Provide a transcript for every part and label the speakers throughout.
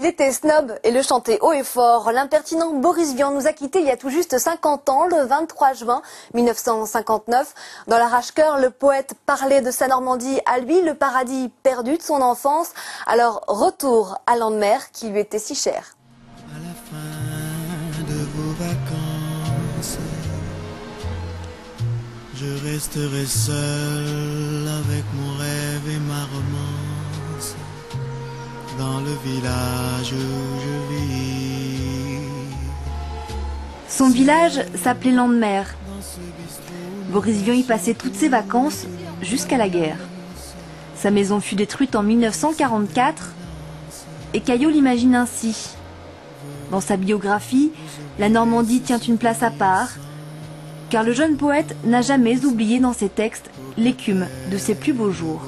Speaker 1: Il était snob et le chantait haut et fort. L'impertinent Boris Vian nous a quittés il y a tout juste 50 ans, le 23 juin 1959. Dans l'Arrache-Cœur, le poète parlait de sa Normandie à lui, le paradis perdu de son enfance. Alors, retour à Landemer qui lui était si cher.
Speaker 2: À la fin de vos vacances, je resterai seul avec mon rêve et ma romance. Dans le village où je vis.
Speaker 3: Son village s'appelait Landemer. Boris Vian y passait toutes ses vacances jusqu'à la guerre. Sa maison fut détruite en 1944 et Caillot l'imagine ainsi. Dans sa biographie, la Normandie tient une place à part, car le jeune poète n'a jamais oublié dans ses textes l'écume de ses plus beaux jours.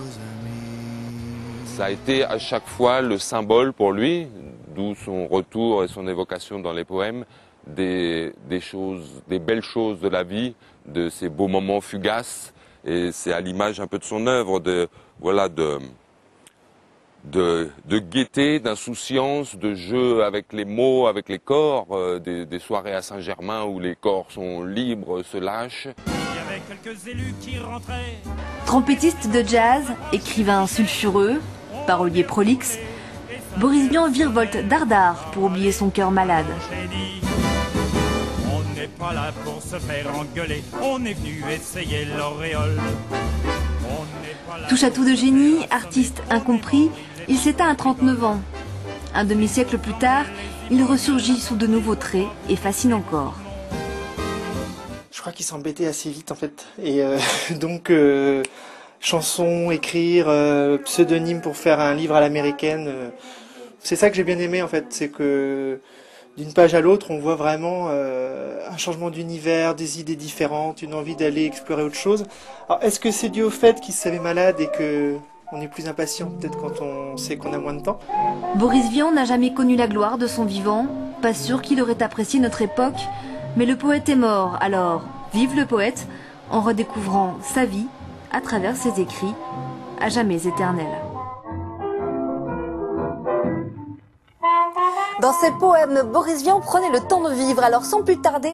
Speaker 4: Ça a été à chaque fois le symbole pour lui, d'où son retour et son évocation dans les poèmes, des belles choses de la vie, de ces beaux moments fugaces. Et c'est à l'image un peu de son œuvre, de gaieté, d'insouciance, de jeu avec les mots, avec les corps, des soirées à Saint-Germain où les corps sont libres, se lâchent.
Speaker 5: Il y avait quelques élus qui rentraient.
Speaker 3: Trompettiste de jazz, écrivain sulfureux, parolier prolixe, Boris Vian virevolte dardard pour oublier son cœur malade.
Speaker 5: On n'est pas là pour se faire engueuler, on est venu essayer l'auréole.
Speaker 3: Touche à tout de génie, artiste incompris, il s'éteint à 39 ans. Un demi-siècle plus tard, il ressurgit sous de nouveaux traits et fascine encore.
Speaker 6: Je crois qu'il s'embêtait assez vite en fait. Et donc chansons, écrire, pseudonyme pour faire un livre à l'américaine. C'est ça que j'ai bien aimé en fait, c'est que d'une page à l'autre, on voit vraiment un changement d'univers, des idées différentes, une envie d'aller explorer autre chose. Alors, est-ce que c'est dû au fait qu'il se savait malade et que on est plus impatient peut-être quand on sait qu'on a moins de temps?
Speaker 3: Boris Vian n'a jamais connu la gloire de son vivant, pas sûr qu'il aurait apprécié notre époque, mais le poète est mort, alors vive le poète en redécouvrant sa vie à travers ses écrits, à jamais éternels.
Speaker 1: Dans ses poèmes, Boris Vian prenait le temps de vivre, alors sans plus tarder,